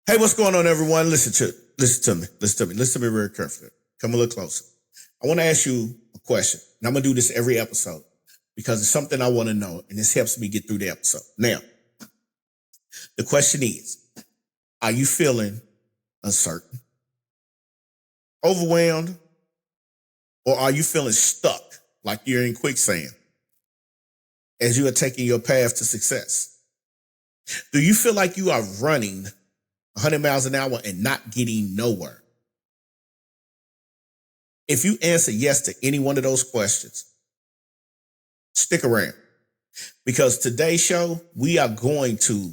Hey, what's going on, everyone? Listen to me very carefully. Come a little closer. I want to ask you a question, and I'm gonna do this every episode because it's something I want to know, and this helps me get through the episode. Now, the question is: are you feeling uncertain, overwhelmed, or are you feeling stuck, like you're in quicksand as you are taking your path to success? Do you feel like you are running 100 miles an hour and not getting nowhere? If you answer yes to any one of those questions, stick around, because today's show, we are going to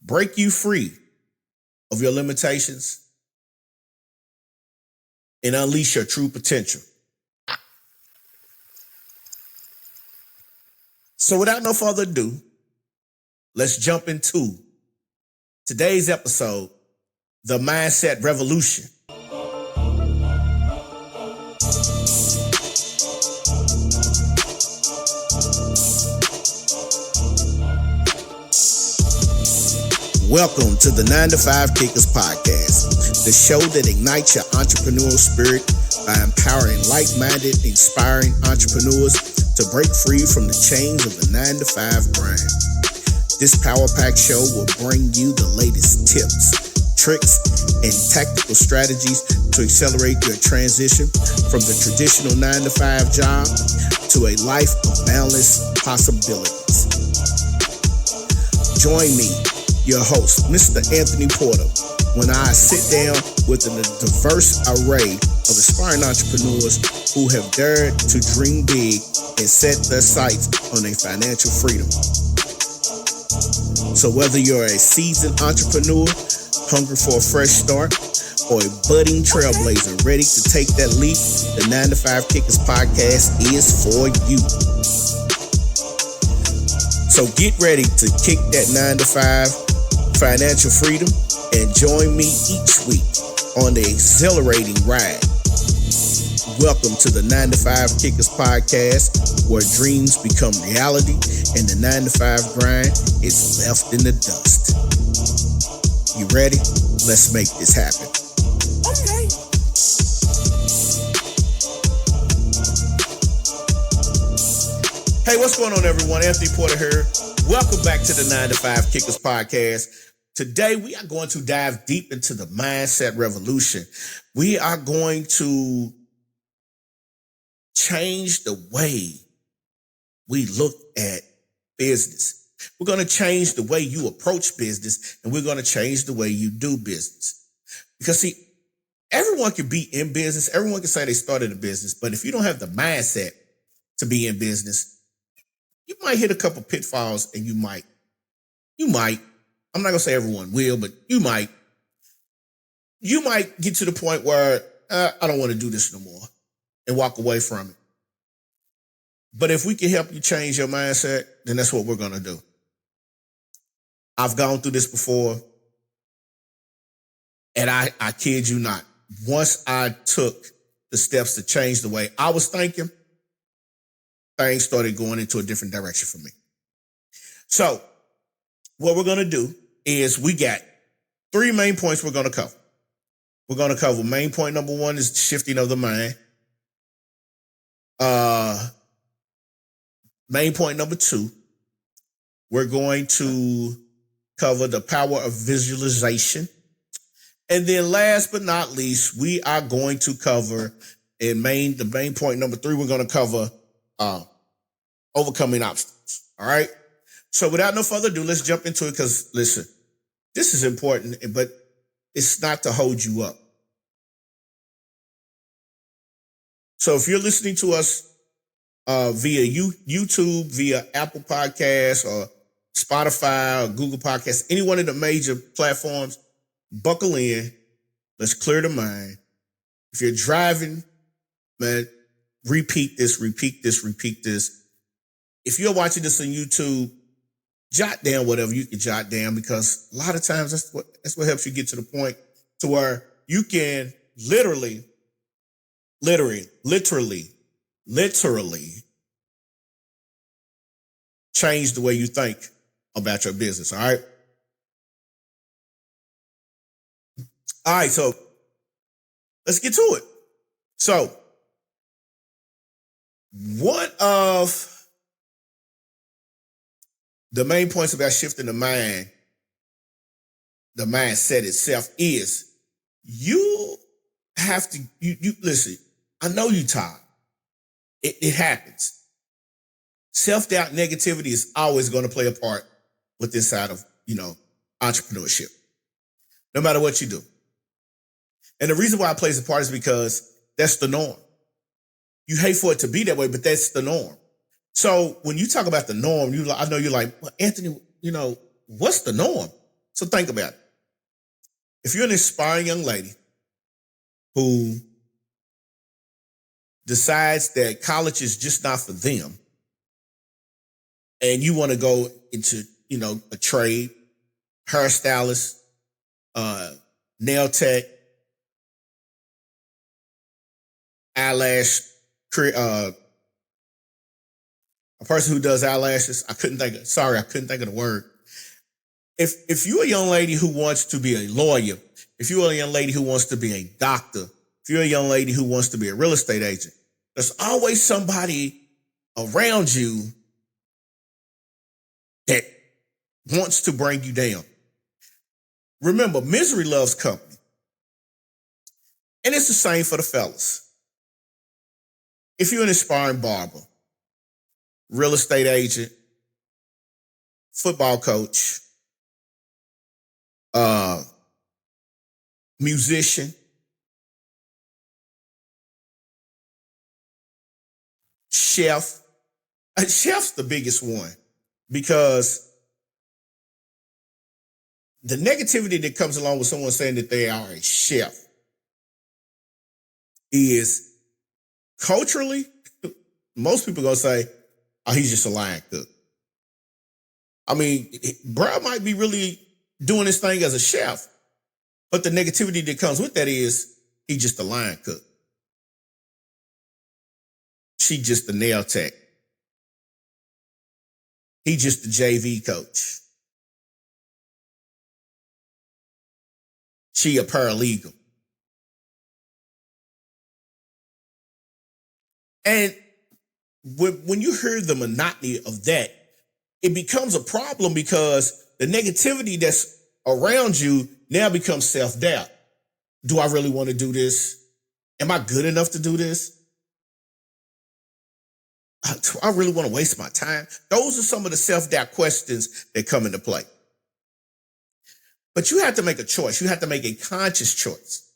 break you free of your limitations and unleash your true potential. So without no further ado, let's jump into today's episode, The Mindset Revolution. Welcome to the 9 to 5 Kickers Podcast, the show that ignites your entrepreneurial spirit by empowering like-minded, inspiring entrepreneurs to break free from the chains of the 9 to 5 grind. This power-packed show will bring you the latest tips, tricks, and tactical strategies to accelerate your transition from the traditional 9 to 5 job to a life of boundless possibilities. Join me, your host, Mr. Anthony Porter, when I sit down with a diverse array of aspiring entrepreneurs who have dared to dream big and set their sights on a financial freedom. So whether you're a seasoned entrepreneur, hungry for a fresh start, or a budding trailblazer ready to take that leap, the 9 to 5 Kickers Podcast is for you. So get ready to kick that 9 to 5 financial freedom and join me each week on the exhilarating ride. Welcome to the 9 to 5 Kickers Podcast, where dreams become reality and the 9 to 5 grind is left in the dust. You ready? Let's make this happen. Okay. Hey, what's going on, everyone? Anthony Porter here. Welcome back to the 9 to 5 Kickers Podcast. Today, we are going to dive deep into the mindset revolution. We are going to change the way we look at business. We're going to change the way you approach business, and we're going to change the way you do business. Because see, everyone can be in business. Everyone can say they started a business, but if you don't have the mindset to be in business, you might hit a couple pitfalls, and you might, I'm not going to say everyone will, but you might get to the point where I don't want to do this no more and walk away from it. But if we can help you change your mindset, then that's what we're going to do. I've gone through this before, and I kid you not, once I took the steps to change the way I was thinking, things started going into a different direction for me. So what we're going to do is we got 3 main points we're going to cover. We're going to cover main point number 1 is shifting of the mind. Main point number 2, we're going to cover the power of visualization. And then last but not least, we are going to cover the main point number 3, we're going to cover overcoming obstacles. All right. So without no further ado, let's jump into it, because listen, this is important, but it's not to hold you up. So if you're listening to us via YouTube, via Apple Podcasts or Spotify or Google Podcasts, any one of the major platforms, buckle in. Let's clear the mind. If you're driving, man, repeat this. If you're watching this on YouTube, jot down whatever you can jot down, because a lot of times that's what helps you get to the point to where you can literally change the way you think about your business. All right. All right, so let's get to it. So, one of the main points about shifting the mindset itself is you have to, you listen, I know you tired. It happens. Self-doubt, negativity is always going to play a part with this side of, entrepreneurship, no matter what you do. And the reason why it plays a part is because that's the norm. You hate for it to be that way, but that's the norm. So when you talk about the norm, I know you're like, well, Anthony, what's the norm? So think about it. If you're an inspiring young lady who decides that college is just not for them, and you want to go into, a trade, hairstylist, nail tech, eyelash, a person who does eyelashes. I couldn't think of the word. If you're a young lady who wants to be a lawyer, if you're a young lady who wants to be a doctor, if you're a young lady who wants to be a real estate agent, there's always somebody around you that wants to bring you down. Remember, misery loves company. And it's the same for the fellas. If you're an aspiring barber, real estate agent, football coach, musician, chef. Chef's the biggest one because the negativity that comes along with someone saying that they are a chef is culturally, most people gonna say, oh, he's just a line cook. I mean, bro might be really doing this thing as a chef, but the negativity that comes with that is he's just a line cook. She just a nail tech. He just a JV coach. She a paralegal. And when you hear the monotony of that, it becomes a problem because the negativity that's around you now becomes self-doubt. Do I really want to do this? Am I good enough to do this? Do I really want to waste my time? Those are some of the self-doubt questions that come into play. But you have to make a choice. You have to make a conscious choice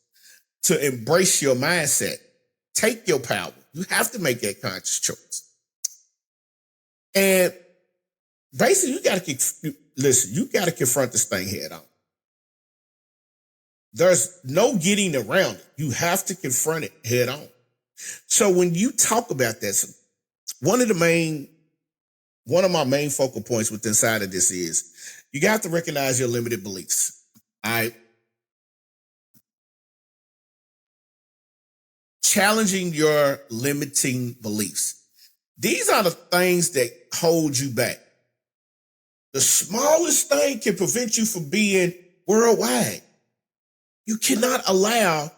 to embrace your mindset. Take your power. You have to make that conscious choice. And basically, you got to confront this thing head on. There's no getting around it. You have to confront it head on. So when you talk about this, one of my main focal points within inside of this is you got to recognize your limited beliefs. All right. Challenging your limiting beliefs. These are the things that hold you back. The smallest thing can prevent you from being worldwide. You cannot allow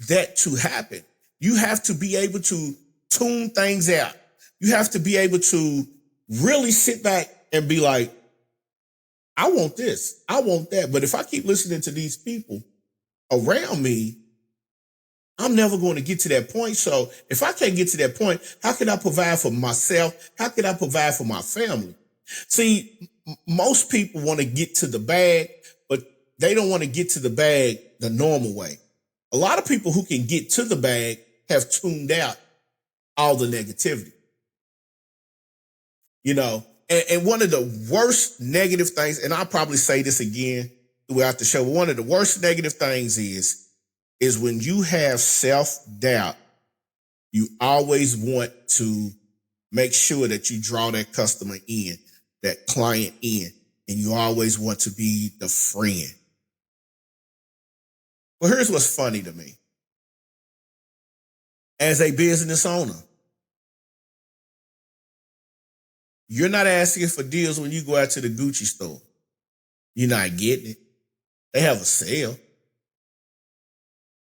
that to happen. You have to be able to tune things out. You have to be able to really sit back and be like, I want this, I want that. But if I keep listening to these people around me, I'm never going to get to that point. So if I can't get to that point, how can I provide for myself? How can I provide for my family? See, most people want to get to the bag, but they don't want to get to the bag the normal way. A lot of people who can get to the bag have tuned out all the negativity. And one of the worst negative things, and I'll probably say this again throughout the show, one of the worst negative things is when you have self-doubt, you always want to make sure that you draw that customer in, that client in, and you always want to be the friend. Well, here's what's funny to me. As a business owner, you're not asking for deals when you go out to the Gucci store. You're not getting it. They have a sale.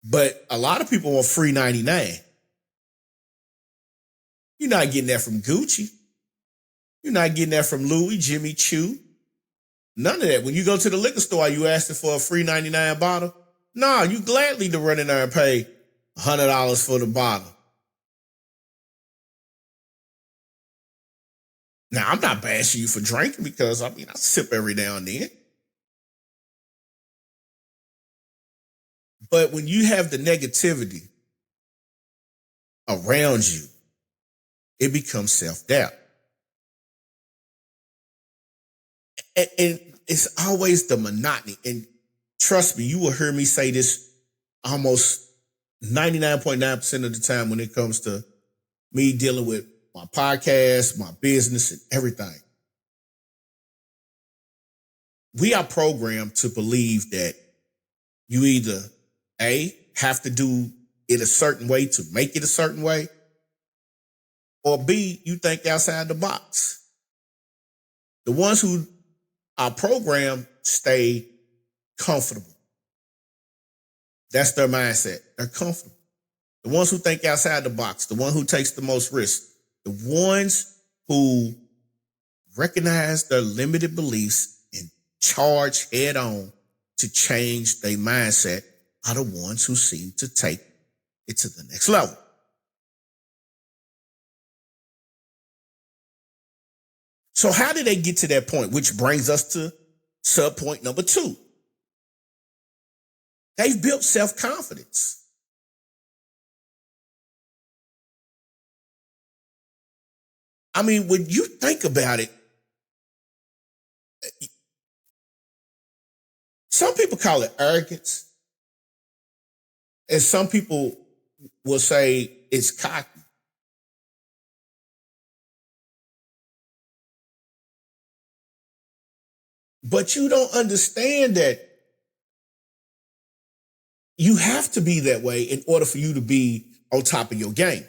But a lot of people want free 99. You're not getting that from Gucci. You're not getting that from Louis, Jimmy Choo. None of that. When you go to the liquor store, you asking for a free 99 bottle? No, you gladly to run in there and pay $100 for the bottle. Now, I'm not bashing you for drinking because, I sip every now and then. But when you have the negativity around you, it becomes self-doubt. And it's always the monotony. And trust me, you will hear me say this almost 99.9% of the time when it comes to me dealing with my podcast, my business, and everything. We are programmed to believe that you either, A, have to do it a certain way to make it a certain way, or B, you think outside the box. The ones who are programmed stay comfortable. That's their mindset. They're comfortable. The ones who think outside the box, the one who takes the most risk, the ones who recognize their limited beliefs and charge head on to change their mindset are the ones who seem to take it to the next level. So how did they get to that point? Which brings us to subpoint number 2. They've built self-confidence. When you think about it, some people call it arrogance, and some people will say it's cocky. But you don't understand that you have to be that way in order for you to be on top of your game.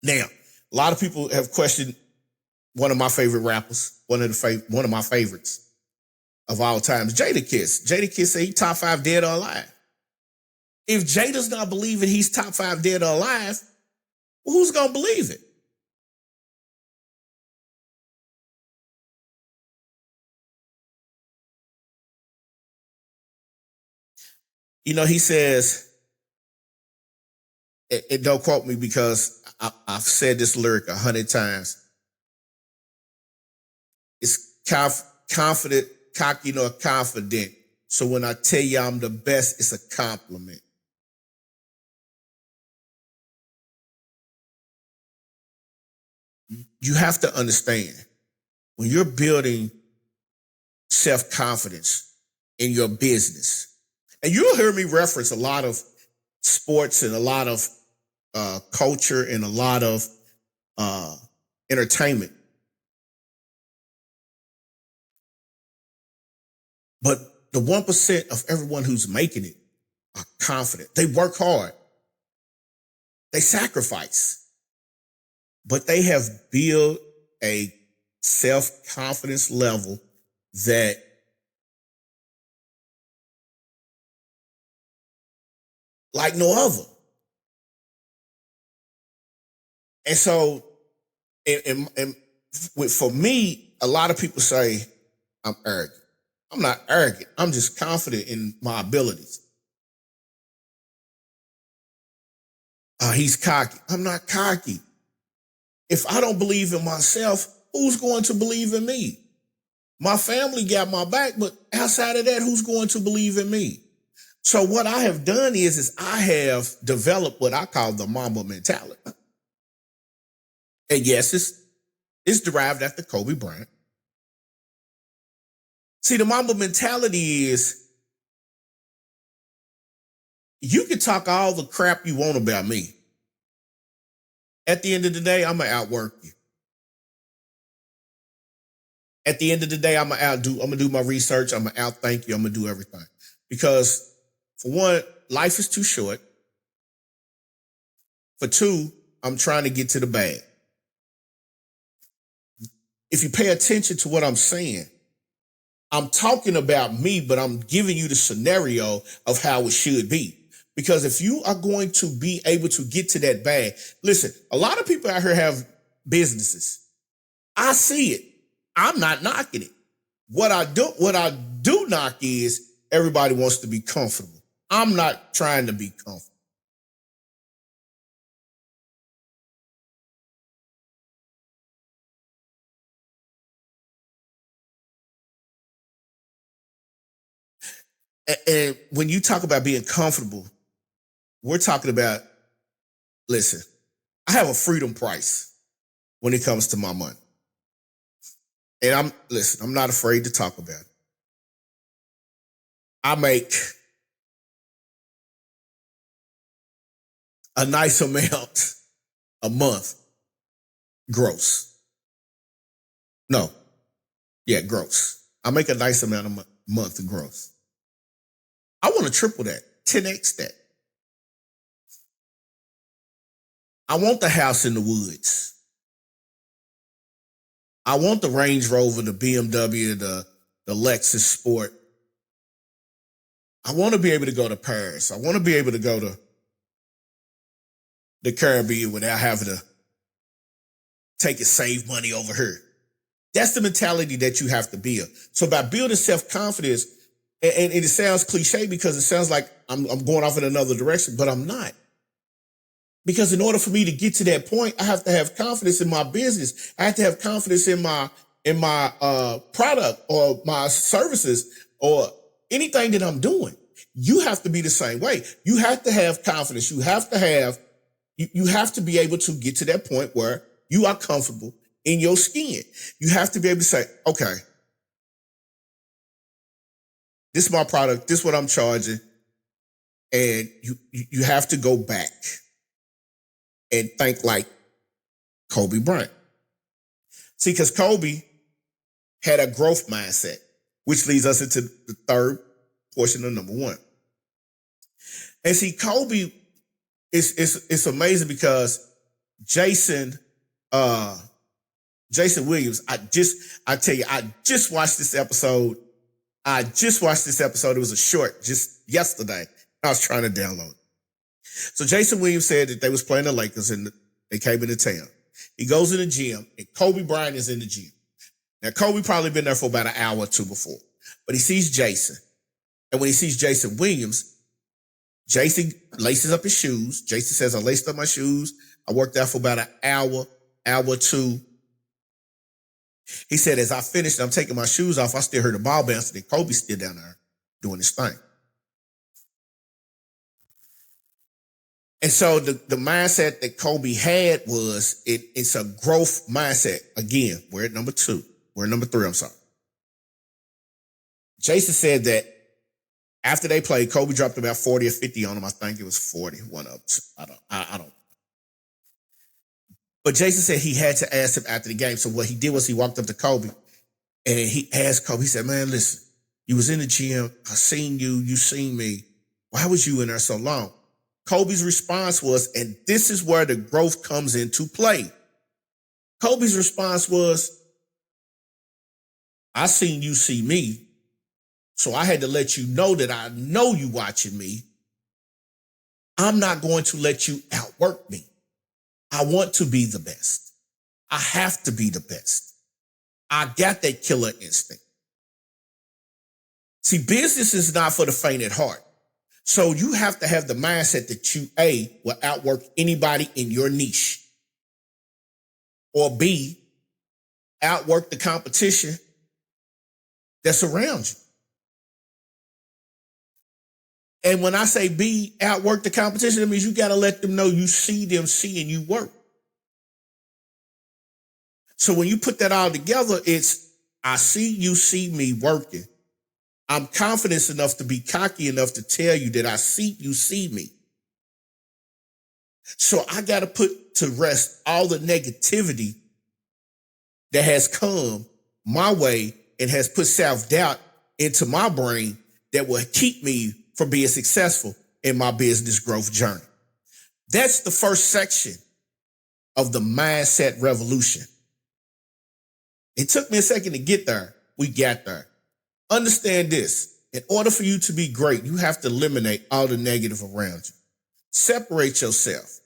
Now, a lot of people have questioned one of my favorite rappers, one of my favorites of all time, Jadakiss. Jadakiss said he's top 5 dead or alive. If Jada's not believing he's top 5 dead or alive, well, who's going to believe it? He says, and don't quote me because I've said this lyric 100 times. It's confident, cocky, nor confident. So when I tell you I'm the best, it's a compliment. You have to understand, when you're building self-confidence in your business, and you'll hear me reference a lot of sports and a lot of culture and a lot of entertainment. But the 1% of everyone who's making it are confident. They work hard. They sacrifice. But they have built a self-confidence level that like no other. And so, for me, a lot of people say I'm arrogant. I'm not arrogant. I'm just confident in my abilities. He's cocky. I'm not cocky. If I don't believe in myself, who's going to believe in me? My family got my back, but outside of that, who's going to believe in me? So what I have done is I have developed what I call the Mamba mentality. And yes, it's derived after Kobe Bryant. See, the Mamba mentality is you can talk all the crap you want about me. At the end of the day, I'm going to outwork you. At the end of the day, I'm going to do my research. I'm going to outthink you. I'm going to do everything. Because for one, life is too short. For two, I'm trying to get to the bag. If you pay attention to what I'm saying, I'm talking about me, but I'm giving you the scenario of how it should be. Because if you are going to be able to get to that bag, listen, a lot of people out here have businesses. I see it. I'm not knocking it. What I do knock is everybody wants to be comfortable. I'm not trying to be comfortable. And when you talk about being comfortable, we're talking about, listen, I have a freedom price when it comes to my money. And I'm not afraid to talk about it. I make a nice amount a month gross. No, yeah, gross. I make a nice amount a month gross. I want to triple that, 10x that. I want the house in the woods. I want the Range Rover, the BMW, the Lexus Sport. I want to be able to go to Paris. I want to be able to go to the Caribbean without having to take and save money over here. That's the mentality that you have to build. So by building self-confidence, and it sounds cliche because it sounds like I'm going off in another direction, but I'm not. Because in order for me to get to that point, I have to have confidence in my business. I have to have confidence in my product or my services or anything that I'm doing. You have to be the same way. You have to have confidence. You have to be able to get to that point where you are comfortable in your skin. You have to be able to say, okay, this is my product. This is what I'm charging. And you have to go back and think like Kobe Bryant. See, because Kobe had a growth mindset, which leads us into the third portion of number one. And see, Kobe it's amazing because Jason Williams, I just watched this episode. It was a short just yesterday. I was trying to download it. So Jason Williams said that they was playing the Lakers and they came into town. He goes in the gym and Kobe Bryant is in the gym. Now, Kobe probably been there for about an hour or two before, but he sees Jason. And when he sees Jason Williams, Jason laces up his shoes. Jason says, I laced up my shoes. I worked out for about an hour or two. He said, as I finished, I'm taking my shoes off. I still heard the ball bouncing and Kobe's still down there doing his thing. And so the mindset that Kobe had was it's a growth mindset. Again, we're at number two. We're at number three, I'm sorry. Jason said that after they played, Kobe dropped about 40 or 50 on him. I think it was 40, one of them. I don't. But Jason said he had to ask him after the game. So what he did was he walked up to Kobe and he asked Kobe, he said, man, listen, you was in the gym. I seen you. You seen me. Why was you in there so long? Kobe's response was, and this is where the growth comes into play. Kobe's response was, I seen you see me, so I had to let you know that I know you watching me. I'm not going to let you outwork me. I want to be the best. I have to be the best. I got that killer instinct. See, business is not for the faint at heart. So you have to have the mindset that you, A, will outwork anybody in your niche, or B, outwork the competition that's around you. And when I say B, outwork the competition, that means you got to let them know you see them seeing you work. So when you put that all together, it's, I see you see me working. I'm confident enough to be cocky enough to tell you that I see you see me. So I got to put to rest all the negativity that has come my way and has put self-doubt into my brain that will keep me from being successful in my business growth journey. That's the first section of the mindset revolution. It took me a second to get there. We got there. Understand this. In order for you to be great, you have to eliminate all the negative around you. Separate yourself.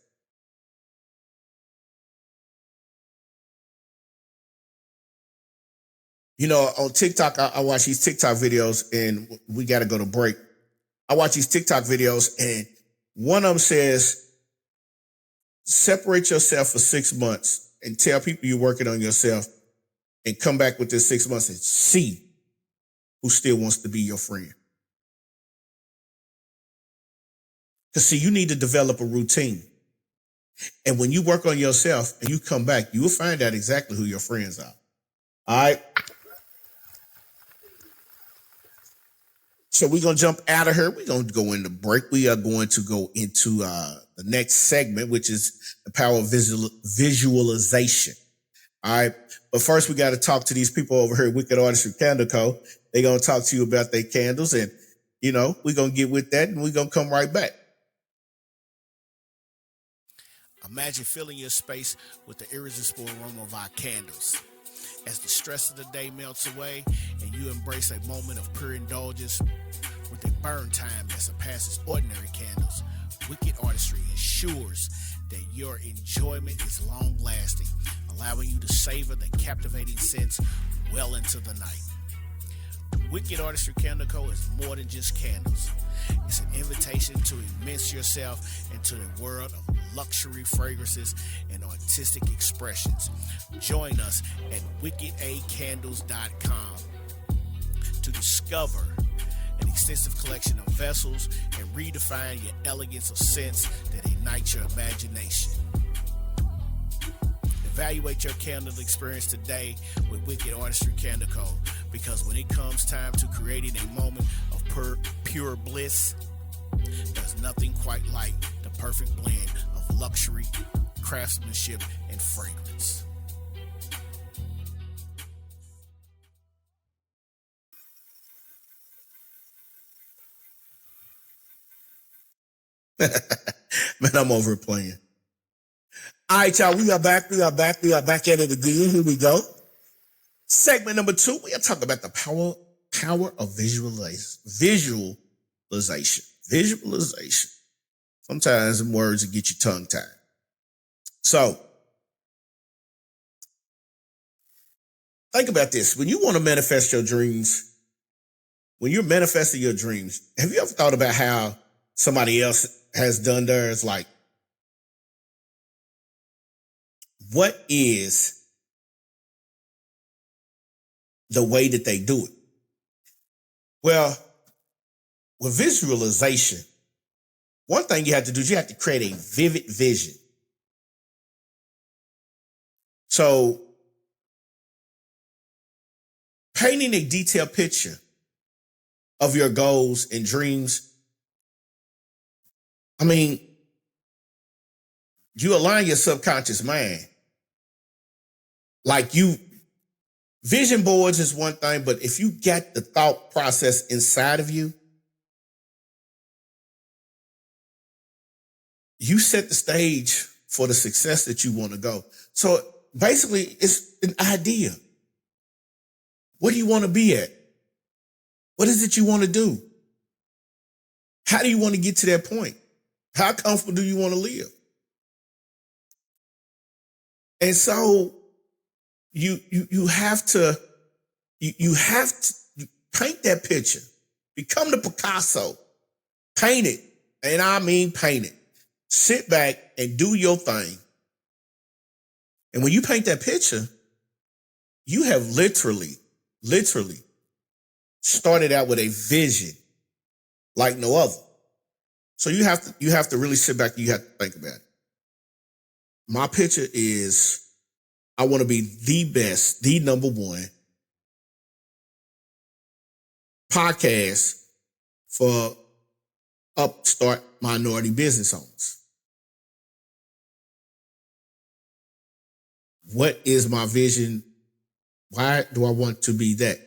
You know, on TikTok, I watch these TikTok videos, and we got to go to break. I watch these TikTok videos, and one of them says, separate yourself for 6 months and tell people you're working on yourself, and come back within 6 months and see who still wants to be your friend. Because, see, you need to develop a routine. And when you work on yourself and you come back, you will find out exactly who your friends are. All right. So we're going to jump out of here. We're going to go into break. We are going to go into the next segment, which is the power of visualization. All right. But first, we got to talk to these people over here at Wicked Artistry Candle Co. They're going to talk to you about their candles. And, you know, we're going to get with that, and we're going to come right back. Imagine filling your space with the irresistible aroma of our candles. As the stress of the day melts away and you embrace a moment of pure indulgence with a burn time that surpasses ordinary candles, Wicked Artistry ensures that your enjoyment is long-lasting, allowing you to savor the captivating scents well into the night. Wicked Artistry Candle Co. is more than just candles. It's an invitation to immerse yourself into the world of luxury fragrances and artistic expressions. Join us at wickedacandles.com to discover an extensive collection of vessels and redefine your elegance of scents that ignite your imagination. Evaluate your candle experience today with Wicked Artistry Candle Co. Because when it comes time to creating a moment of pure bliss, there's nothing quite like the perfect blend of luxury, craftsmanship, and fragrance. Man, I'm over playing. All right, y'all, we are back at it again. Here we go. Segment number 2, we are talking about the power of visualization. Visualization. Sometimes some words will get you tongue-tied. So, think about this. When you want to manifest your dreams, when you're manifesting your dreams, have you ever thought about how somebody else has done theirs? Like, what is the way that they do it? Well, with visualization, one thing you have to do is you have to create a vivid vision. So, painting a detailed picture of your goals and dreams, I mean, you align your subconscious mind. Like, vision boards is one thing, but if you get the thought process inside of you, you set the stage for the success that you want to go. So basically, it's an idea. What do you want to be at? What is it you want to do? How do you want to get to that point? How comfortable do you want to live? And so you have to paint that picture. Become the Picasso. Paint it. And I mean paint it. Sit back and do your thing. And when you paint that picture, you have literally started out with a vision like no other. So you have to really sit back and you have to think about it. My picture is, I want to be the best, the number one podcast for upstart minority business owners. What is my vision? Why do I want to be that?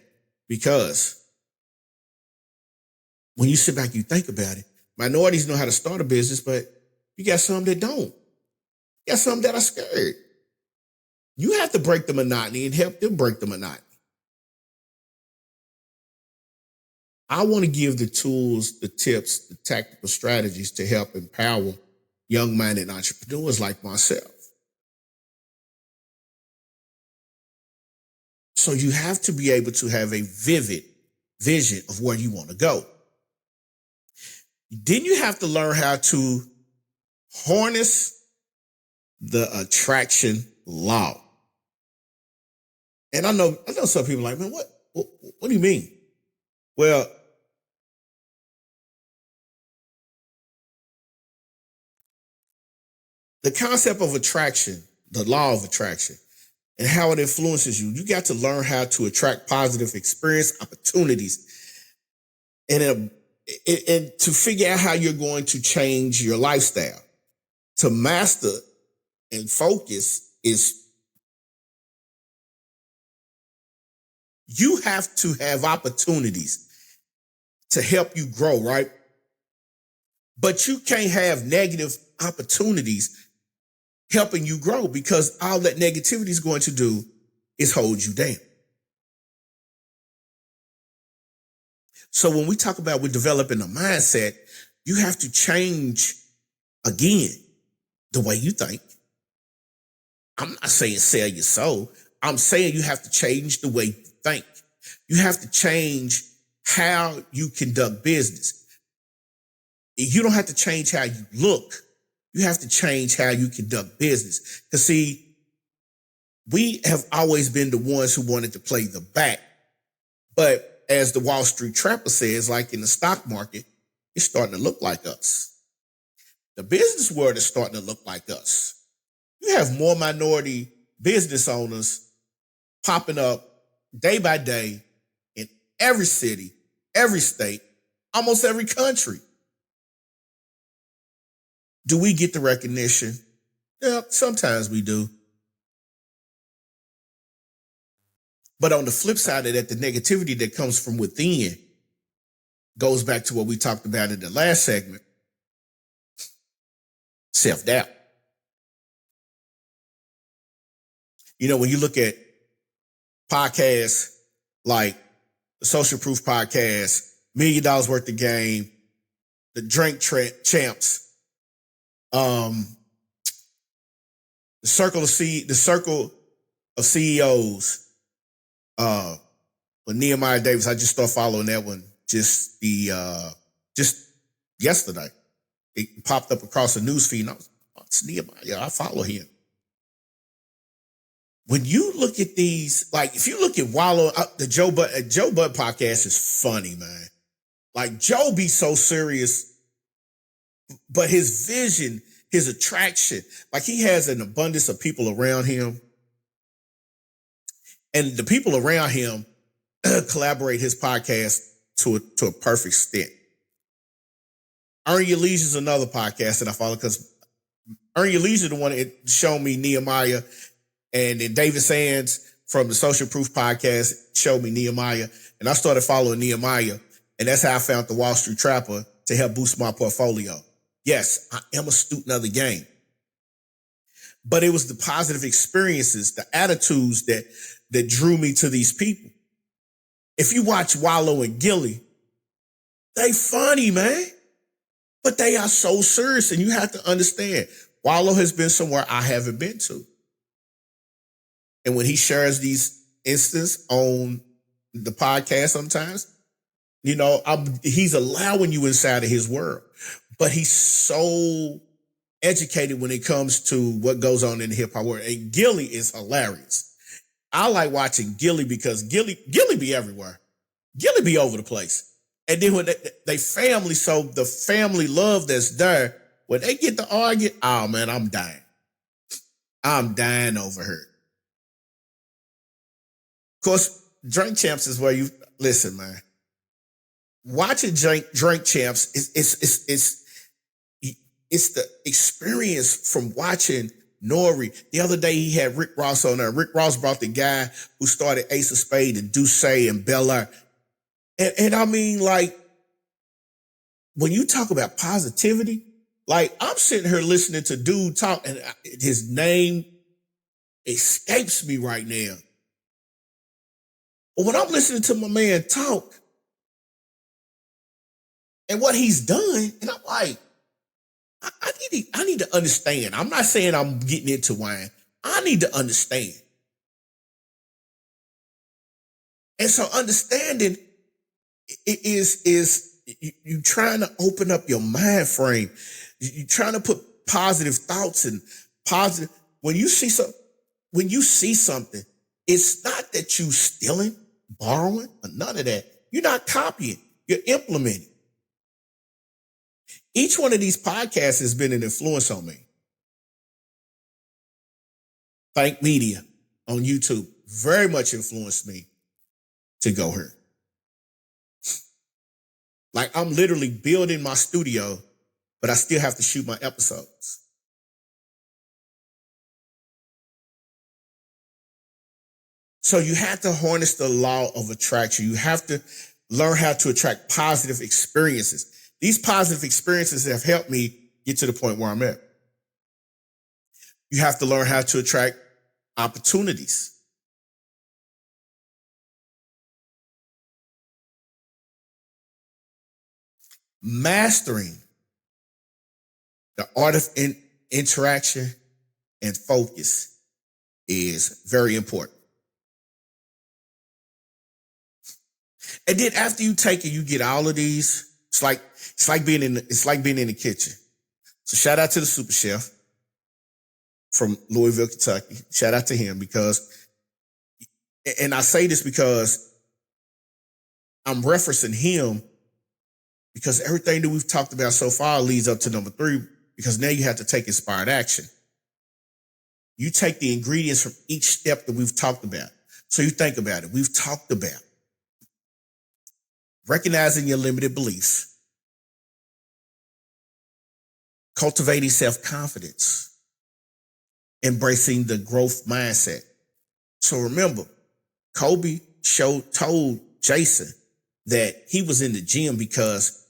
Because when you sit back, you think about it. Minorities know how to start a business, but you got some that don't. You got some that are scared. You have to break the monotony and help them break the monotony. I want to give the tools, the tips, the tactical strategies to help empower young-minded entrepreneurs like myself. So you have to be able to have a vivid vision of where you want to go. Then you have to learn how to harness the attraction law. And I know some people are like, man, what do you mean? Well, the concept of attraction, the law of attraction, and how it influences you, you got to learn how to attract positive experience, opportunities, and to figure out how you're going to change your lifestyle. To master and focus is you have to have opportunities to help you grow, right? But you can't have negative opportunities helping you grow, because all that negativity is going to do is hold you down. So when we talk about we're developing a mindset, you have to change, again, the way you think. I'm not saying sell your soul. I'm saying you have to change the way you think. You have to change how you conduct business. You don't have to change how you look. You have to change how you conduct business. Because see, we have always been the ones who wanted to play the back. But as the Wall Street Trapper says, like in the stock market, it's starting to look like us. The business world is starting to look like us. You have more minority business owners popping up day by day in every city, every state, almost every country. Do we get the recognition? Yeah, sometimes we do. But on the flip side of that, the negativity that comes from within goes back to what we talked about in the last segment: self-doubt. You know, when you look at podcasts like the Social Proof Podcast, $1 Million Worth of Game, the Drink Champs, the Circle of CEOs, with Nehemiah Davis, I just started following that one just yesterday. It popped up across the newsfeed, and I was, oh, it's Nehemiah. I follow him. When you look at these, like if you look at Wallow, the Joe Butt podcast is funny, man. Like Joe be so serious, but his vision, his attraction, like he has an abundance of people around him, and the people around him collaborate his podcast to a perfect extent. Earn Your Leisure is another podcast that I follow, because Earn Your Leisure, the one that showed me Nehemiah, and then David Sands from the Social Proof Podcast showed me Nehemiah, and I started following Nehemiah, and that's how I found the Wall Street Trapper to help boost my portfolio. Yes, I am a student of the game, but it was the positive experiences, the attitudes that drew me to these people. If you watch Wallow and Gilly, they funny, man, but they are so serious, and you have to understand, Wallow has been somewhere I haven't been to. And when he shares these instances on the podcast sometimes, you know, he's allowing you inside of his world. But he's so educated when it comes to what goes on in the hip hop world. And Gilly is hilarious. I like watching Gilly because Gilly be everywhere. Gilly be over the place. And then when they family, so the family love that's there, when they get to argue, oh man, I'm dying. I'm dying over her. Of course, Drink Champs is where you listen, man. Watching Drink Champs it's the experience from watching Nori. The other day he had Rick Ross on there. Rick Ross brought the guy who started Ace of Spades and Duce and Bel Air. And I mean, like, when you talk about positivity, like I'm sitting here listening to dude talk, and his name escapes me right now. But when I'm listening to my man talk, And what he's done, and I'm like, I need to understand. I'm not saying I'm getting into wine. I need to understand. And so understanding is you trying to open up your mind frame. You trying to put positive thoughts and positive. When you see something, it's not that you stealing, borrowing, or none of that. You're not copying. You're implementing. Each one of these podcasts has been an influence on me. Think Media on YouTube very much influenced me to go here. Like I'm literally building my studio, but I still have to shoot my episodes. So you have to harness the law of attraction. You have to learn how to attract positive experiences. These positive experiences have helped me get to the point where I'm at. You have to learn how to attract opportunities. Mastering the art of interaction and focus is very important. And then after you take it, you get all of these. It's like being in the kitchen. So shout out to the super chef from Louisville, Kentucky. Shout out to him because, and I say this because I'm referencing him because everything that we've talked about so far leads up to number 3, because now you have to take inspired action. You take the ingredients from each step that we've talked about. So you think about it. We've talked about recognizing your limited beliefs, cultivating self-confidence, embracing the growth mindset. So remember, Kobe told Jason that he was in the gym because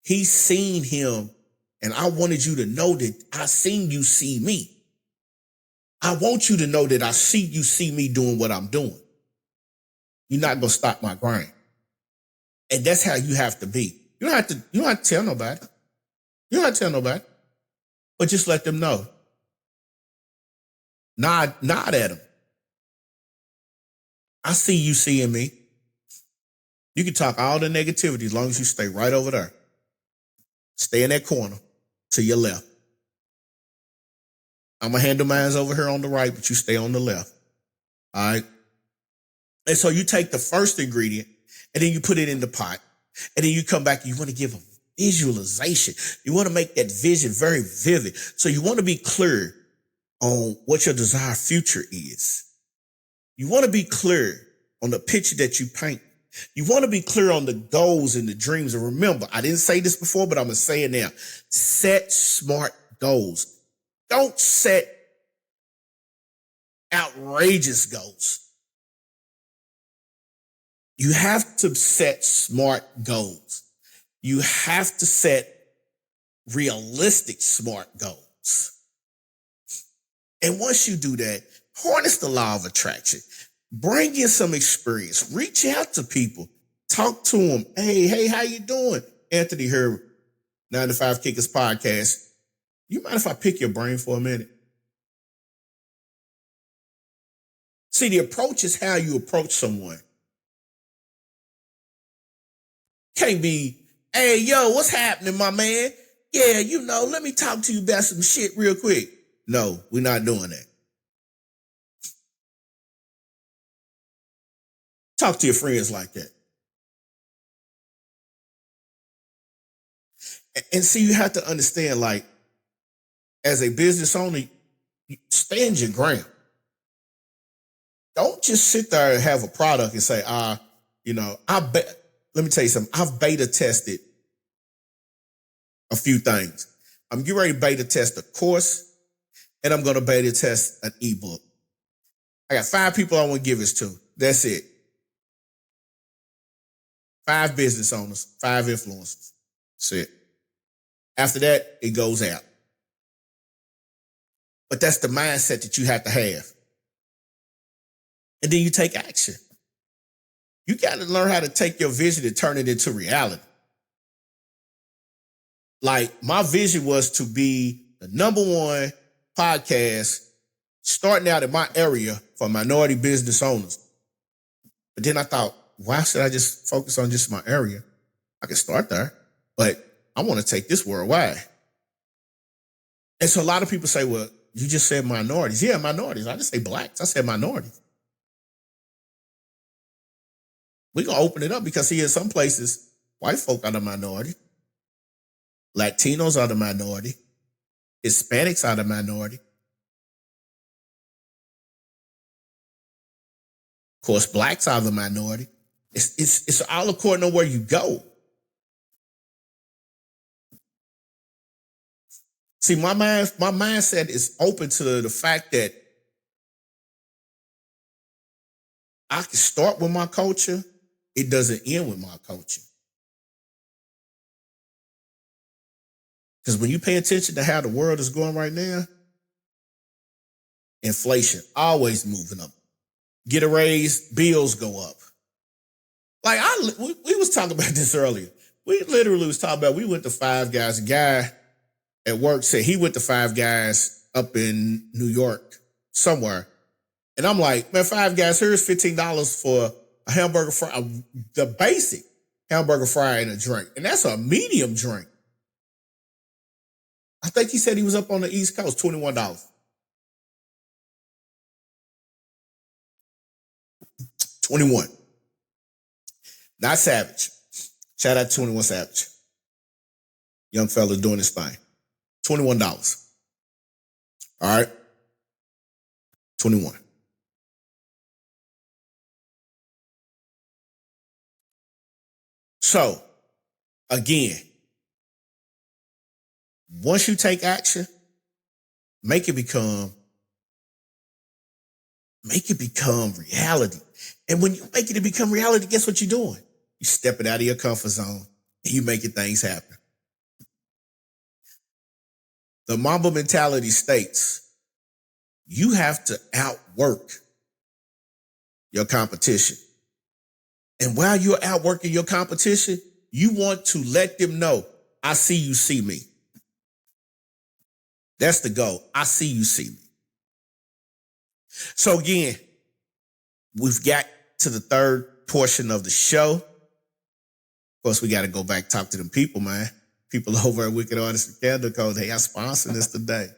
he seen him, and I wanted you to know that I seen you see me. I want you to know that I see you see me doing what I'm doing. You're not going to stop my grind. And that's how you have to be. You don't have to tell nobody. You don't have to tell nobody. But just let them know. Nod at them. I see you seeing me. You can talk all the negativity as long as you stay right over there. Stay in that corner to your left. I'm going to handle mine over here on the right, but you stay on the left. All right? And so you take the first ingredient and then you put it in the pot. And then you come back and you want to give a visualization. You want to make that vision very vivid. So you want to be clear on what your desired future is. You want to be clear on the picture that you paint. You want to be clear on the goals and the dreams. And remember, I didn't say this before, but I'm going to say it now. Set smart goals. Don't set outrageous goals. You have to set smart goals. You have to set realistic smart goals. And once you do that, harness the law of attraction. Bring in some experience. Reach out to people. Talk to them. Hey, how you doing? Anthony here, 9 to 5 Kickers podcast. You mind if I pick your brain for a minute? See, the approach is how you approach someone. Can't be, hey, yo, what's happening, my man? Yeah, let me talk to you about some shit real quick. No, we're not doing that. Talk to your friends like that. And see, you have to understand, like, as a business owner, stand your ground. Don't just sit there and have a product and say, let me tell you something. I've beta tested a few things. I'm getting ready to beta test a course, and I'm going to beta test an ebook. I got 5 people I want to give this to. That's it. 5 business owners, 5 influencers. That's it. After that, it goes out. But that's the mindset that you have to have. And then you take action. You got to learn how to take your vision and turn it into reality. Like, my vision was to be the number one podcast starting out in my area for minority business owners. But then I thought, why should I just focus on just my area? I can start there, but I want to take this worldwide. And so a lot of people say, well, you just said minorities. Yeah, minorities. I didn't say blacks. I said minorities. We're going to open it up because, see, in some places, white folk are the minority. Latinos are the minority. Hispanics are the minority. Of course, blacks are the minority. It's all according to where you go. See, my mindset is open to the fact that I can start with my culture. It doesn't end with my culture. Because when you pay attention to how the world is going right now, inflation always moving up. Get a raise, bills go up. Like, we was talking about this earlier. We literally was talking about, we went to Five Guys. A guy at work said he went to Five Guys up in New York somewhere. And I'm like, man, Five Guys, here's $15 for a hamburger fry, the basic hamburger fry and a drink. And that's a medium drink. I think he said he was up on the East Coast, $21. $21. Not Savage. Shout out to 21 Savage. Young fella doing his thing. $21. All right. 21. So, again, once you take action, make it become reality. And when you make it become reality, guess what you're doing? You stepping out of your comfort zone and you making things happen. The Mamba mentality states you have to outwork your competition. And while you're outworking your competition, you want to let them know, I see you see me. That's the goal. I see you see me. So again, we've got to the third portion of the show. Of course, we got to go back and talk to them people, man. People over at Wicked Artists and Candle Co. They are sponsoring us today.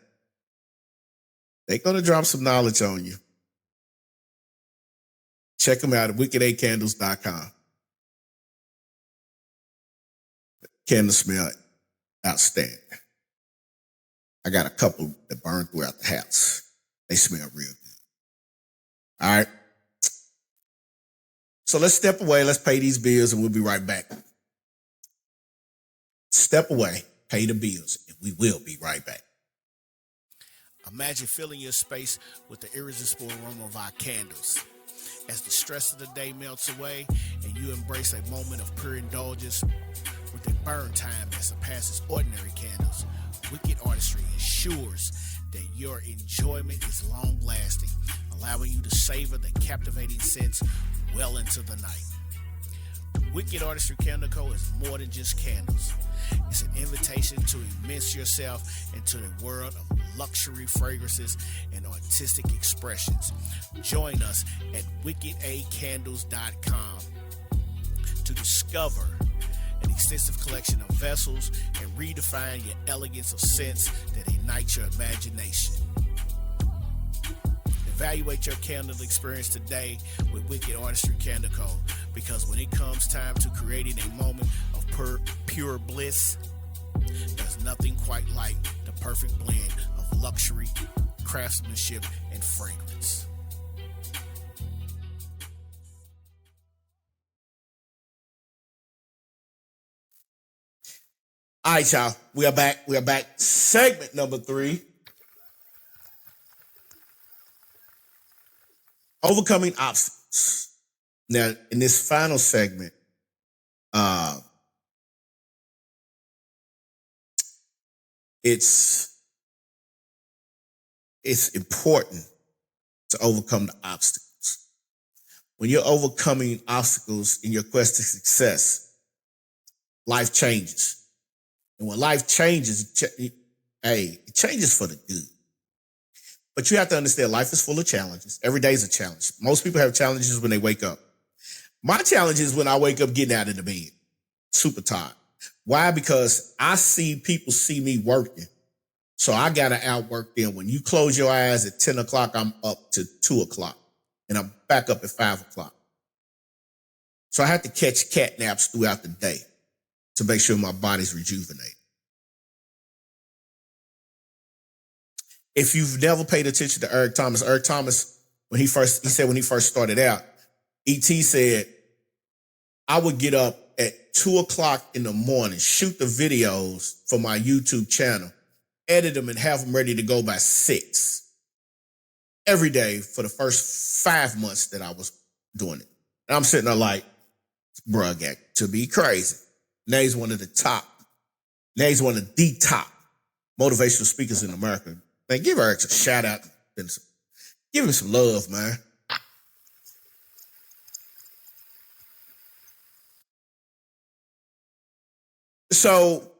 They're going to drop some knowledge on you. Check them out at wickedacandles.com. Candles smell outstanding. I got a couple that burn throughout the house. They smell real good. All right. So let's step away. Let's pay these bills and we'll be right back. Step away, pay the bills, and we will be right back. Imagine filling your space with the irresistible aroma of our candles. As the stress of the day melts away and you embrace a moment of pure indulgence with a burn time that surpasses ordinary candles, Wicked Artistry ensures that your enjoyment is long-lasting, allowing you to savor the captivating scents well into the night. Wicked Artistry Candle Co. is more than just candles. It's an invitation to immerse yourself into the world of luxury fragrances and artistic expressions. Join us at wickedacandles.com to discover an extensive collection of vessels and redefine your elegance of scents that ignite your imagination. Evaluate your candle experience today with Wicked Artistry Candle Co. Because when it comes time to creating a moment of pure bliss, there's nothing quite like the perfect blend of luxury, craftsmanship, and fragrance. All right, y'all. We are back. Segment number 3. Overcoming obstacles. Now, in this final segment, it's important to overcome the obstacles. When you're overcoming obstacles in your quest to success, life changes. And when life changes, it changes for the good. But you have to understand life is full of challenges. Every day is a challenge. Most people have challenges when they wake up. My challenge is when I wake up getting out of the bed, super tired. Why? Because I see people see me working. So I got to outwork them. When you close your eyes at 10 o'clock, I'm up to 2 o'clock. And I'm back up at 5 o'clock. So I have to catch cat naps throughout the day to make sure my body's rejuvenated. If you've never paid attention to Eric Thomas, when he first started out, E.T. said, I would get up at 2 o'clock in the morning, shoot the videos for my YouTube channel, edit them, and have them ready to go by 6 every day for the first 5 months that I was doing it. And I'm sitting there like, bruh, got to be crazy. Now he's one of the top motivational speakers in America. Man, give Eric a shout out and give him some love, man. So,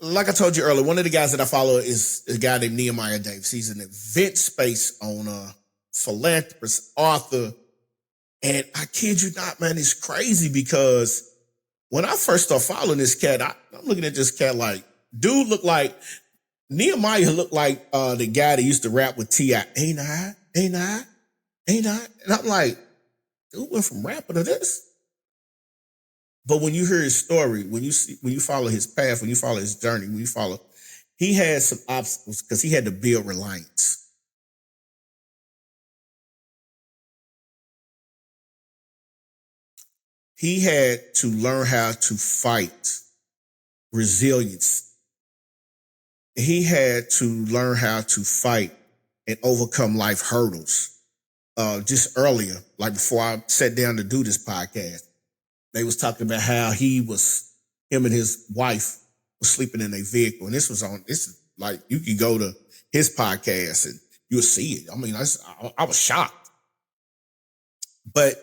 like I told you earlier, one of the guys that I follow is a guy named Nehemiah Davis. He's an event space owner, philanthropist, author. And I kid you not, man, it's crazy because when I first started following this cat, I'm looking at this cat like, dude looked like, Nehemiah looked like the guy that used to rap with T.I. Ain't I? And I'm like, dude went from rapper to this. But when you hear his story, when you follow his path, when you follow his journey, he had some obstacles because he had to build reliance. He had to learn how to fight resilience. He had to learn how to fight and overcome life hurdles. Just earlier, like before I sat down to do this podcast, they was talking about how him and his wife was sleeping in a vehicle. And this is like, you could go to his podcast and you'll see it. I mean, I was shocked. But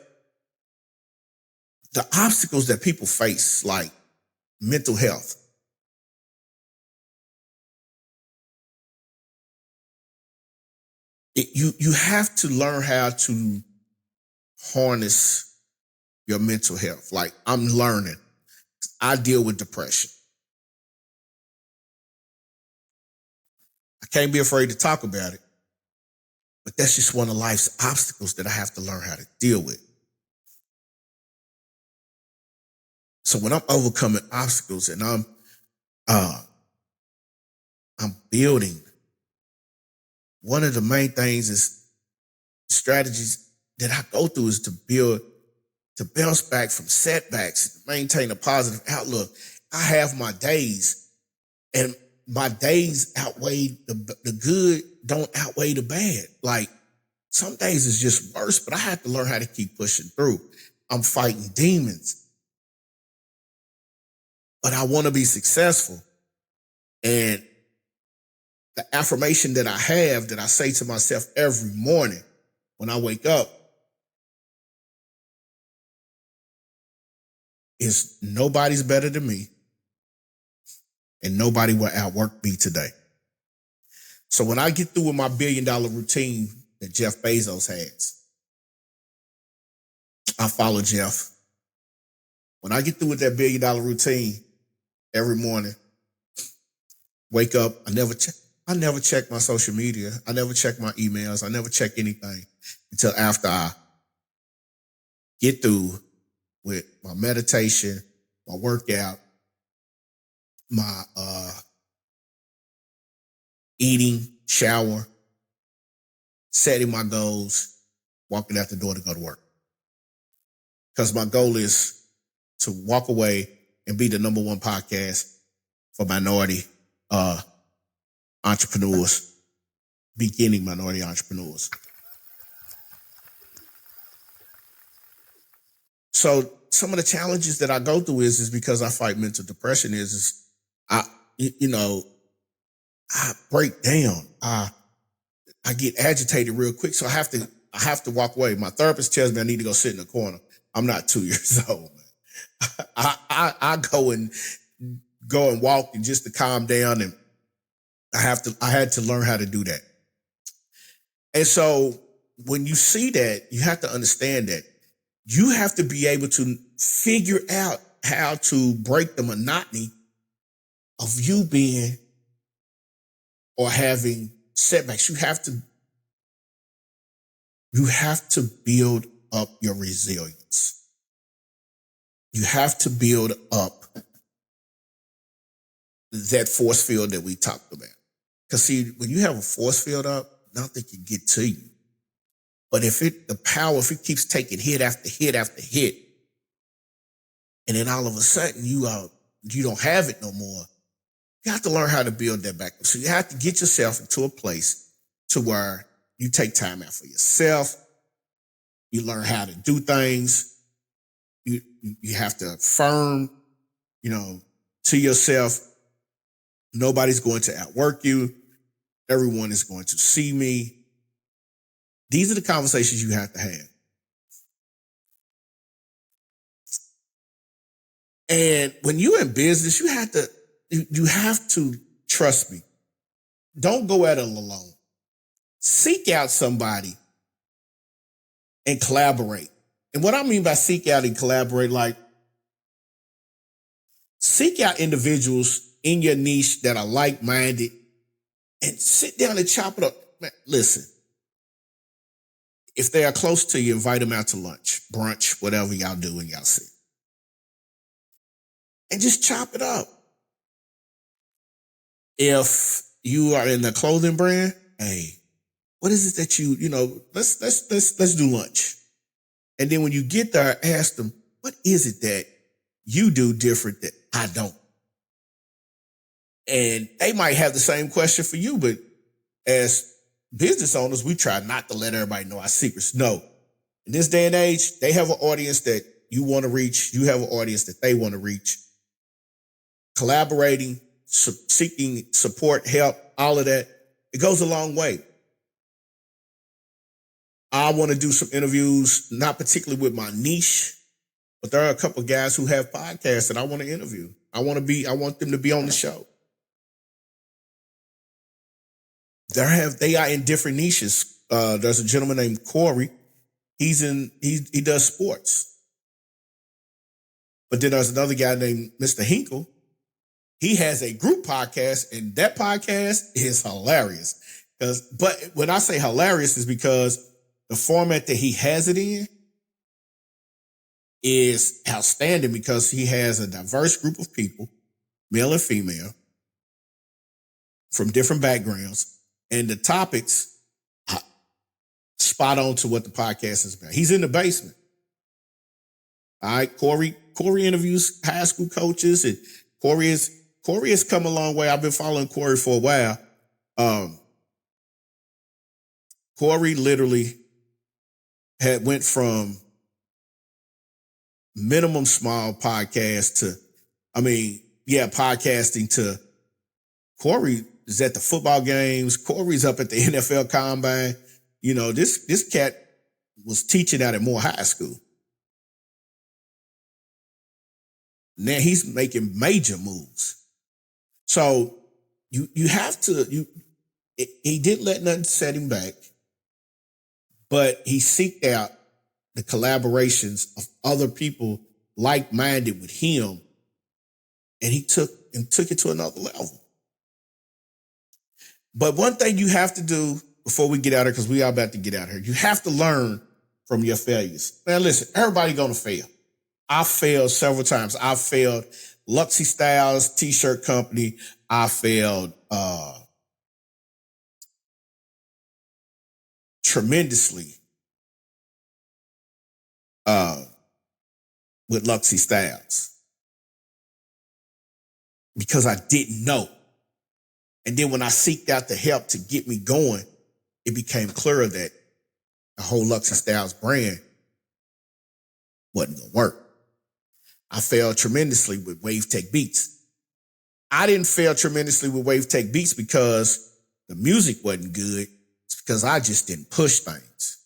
the obstacles that people face, like mental health, you have to learn how to harness your mental health. Like I'm learning. I deal with depression. I can't be afraid to talk about it, but that's just one of life's obstacles that I have to learn how to deal with. So when I'm overcoming obstacles and I'm building, one of the main things is strategies that I go through is to bounce back from setbacks, maintain a positive outlook. I have my days, and my days outweigh the good, don't outweigh the bad. Like some days is just worse, but I have to learn how to keep pushing through. I'm fighting demons, but I want to be successful. And the affirmation that I have, that I say to myself every morning when I wake up, is nobody's better than me and nobody will outwork me today. So when I get through with my $1 billion routine that Jeff Bezos has, I follow Jeff. When I get through with that $1 billion routine every morning, wake up, I never check my social media. I never check my emails. I never check anything until after I get through with my meditation, my workout, my eating, shower, setting my goals, walking out the door to go to work. Because my goal is to walk away and be the #1 podcast for minority entrepreneurs, beginning minority entrepreneurs. So some of the challenges that I go through is because I fight mental depression is I break down. I get agitated real quick. So I have to walk away. My therapist tells me I need to go sit in the corner. I'm not 2 years old. I go and go and walk and just to calm down. And I had to learn how to do that. And so when you see that, you have to understand that you have to be able to figure out how to break the monotony of you being or having setbacks. You have to build up your resilience. You have to build up that force field that we talked about. Because see, when you have a force field up, nothing can get to you. But if it keeps taking hit after hit after hit, and then all of a sudden you don't have it no more, you have to learn how to build that back. So you have to get yourself into a place to where you take time out for yourself. You learn how to do things. You have to affirm, to yourself, nobody's going to outwork you. Everyone is going to see me. These are the conversations you have to have. And when you're in business, you have to trust me. Don't go at it alone. Seek out somebody and collaborate. And what I mean by seek out and collaborate, like seek out individuals in your niche that are like-minded and sit down and chop it up. Man, listen, if they are close to you, invite them out to lunch, brunch, whatever y'all do and y'all sit. And just chop it up. If you are in the clothing brand, hey, what is it that let's do lunch. And then when you get there, ask them, what is it that you do different that I don't? And they might have the same question for you, but as business owners, we try not to let everybody know our secrets. No. In this day and age, they have an audience that you want to reach. You have an audience that they want to reach. Collaborating, seeking support, help, all of that, it goes a long way. I want to do some interviews, not particularly with my niche, but there are a couple of guys who have podcasts that I want to interview. I want them to be on the show. They are in different niches. There's a gentleman named Corey. He does sports. But then there's another guy named Mr. Hinkle. He has a group podcast, and that podcast is hilarious. But when I say hilarious, is because the format that he has it in is outstanding because he has a diverse group of people, male and female, from different backgrounds, and the topics are spot on to what the podcast is about. He's in the basement. All right, Corey interviews high school coaches, and Corey has come a long way. I've been following Corey for a while. Corey literally went from minimum small podcast to, podcasting to Corey is at the football games. Corey's up at the NFL Combine. This cat was teaching out at Moore High School. Now he's making major moves. So you have to, he didn't let nothing set him back, but he seeked out the collaborations of other people like-minded with him, and he took it to another level. But one thing you have to do before we get out of here, because we are about to get out of here, you have to learn from your failures. Now listen, everybody gonna fail. I failed several times. I failed Luxy Styles T-shirt company. I failed tremendously with Luxy Styles because I didn't know. And then when I seeked out the help to get me going, it became clearer that the whole Luxy Styles brand wasn't gonna work. I failed tremendously with Wave Tech Beats. I didn't fail tremendously with Wave Tech Beats because the music wasn't good. It's because I just didn't push things.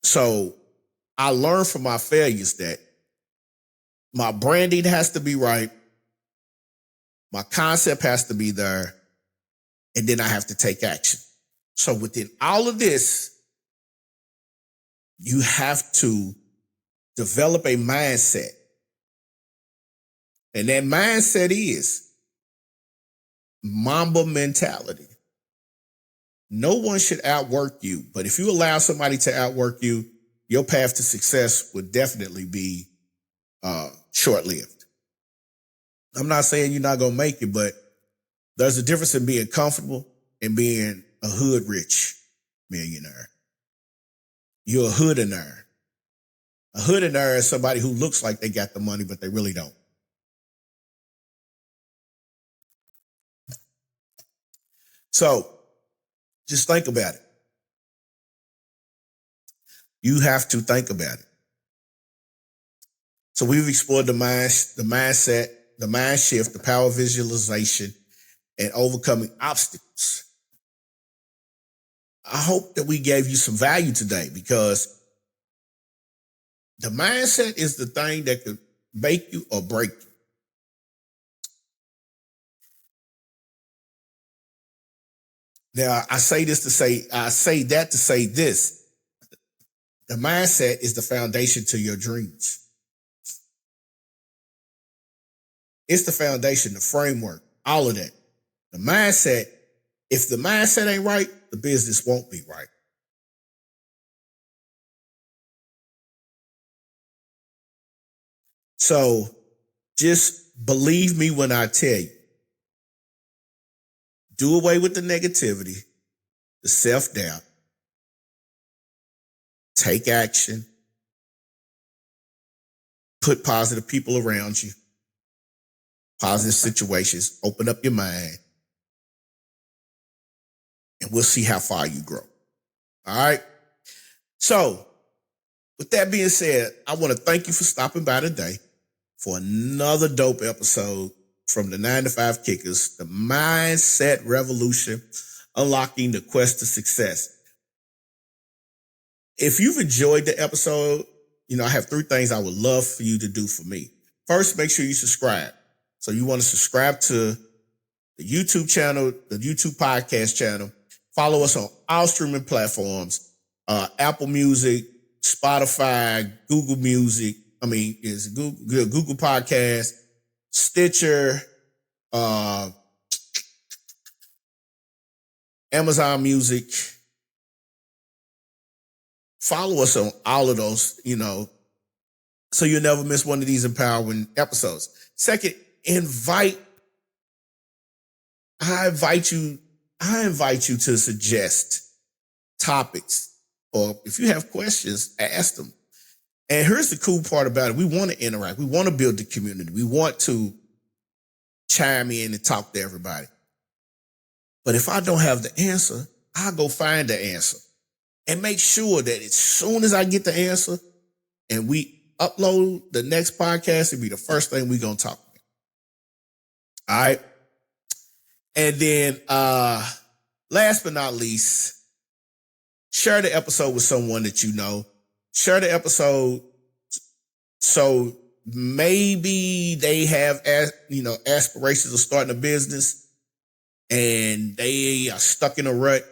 So I learned from my failures that My branding has to be right. My concept has to be there. And then I have to take action. So within all of this, you have to develop a mindset. And that mindset is Mamba mentality. No one should outwork you, but if you allow somebody to outwork you, your path to success would definitely be short-lived. I'm not saying you're not going to make it, but there's a difference in being comfortable and being a hood rich millionaire. You're a hoodinaire. A hoodinaire is somebody who looks like they got the money, but they really don't. So just think about it. You have to think about it. So we've explored the mindset, the mind shift, the power of visualization, and overcoming obstacles. I hope that we gave you some value today, because the mindset is the thing that could make you or break you. Now, I say that to say this. The mindset is the foundation to your dreams. It's the foundation, the framework, all of that. The mindset, if the mindset ain't right, the business won't be right. So just believe me when I tell you, do away with the negativity, the self-doubt, take action, put positive people around you, positive situations, open up your mind, and we'll see how far you grow. All right? So, with that being said, I want to thank you for stopping by today for another dope episode from the 9 to 5 Kickers, the Mindset Revolution, Unlocking the Quest to Success. If you've enjoyed the episode, I have 3 things I would love for you to do for me. First, make sure you subscribe. So you want to subscribe to the YouTube channel, the YouTube podcast channel. Follow us on all streaming platforms, Apple Music, Spotify, Google Music. Is Google Podcast, Stitcher, Amazon Music. Follow us on all of those, so you'll never miss one of these empowering episodes. Second, I invite you to suggest topics, or if you have questions, ask them. And here's the cool part about it. We want to interact. We want to build the community. We want to chime in and talk to everybody. But if I don't have the answer, I'll go find the answer and make sure that as soon as I get the answer and we upload the next podcast, it'll be the first thing we're going to talk about. All right. And then last but not least, share the episode with someone that you know. Share the episode so maybe they have aspirations of starting a business and they are stuck in a rut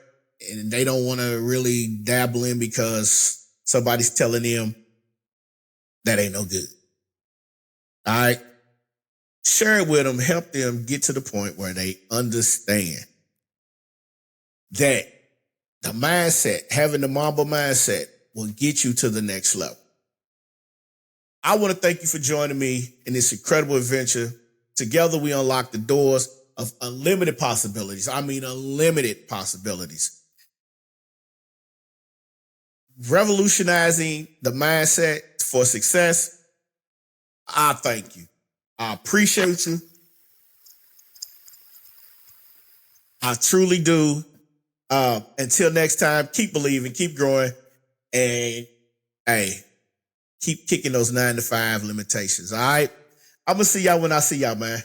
and they don't want to really dabble in because somebody's telling them that ain't no good. All right. Share it with them, help them get to the point where they understand that the mindset, having the Mamba mindset, will get you to the next level. I want to thank you for joining me in this incredible adventure. Together, we unlock the doors of unlimited possibilities. Unlimited possibilities. Revolutionizing the mindset for success. I thank you. I appreciate you. I truly do. Until next time, keep believing, keep growing, and keep kicking those 9 to 5 limitations. All right. I'm going to see y'all when I see y'all, man.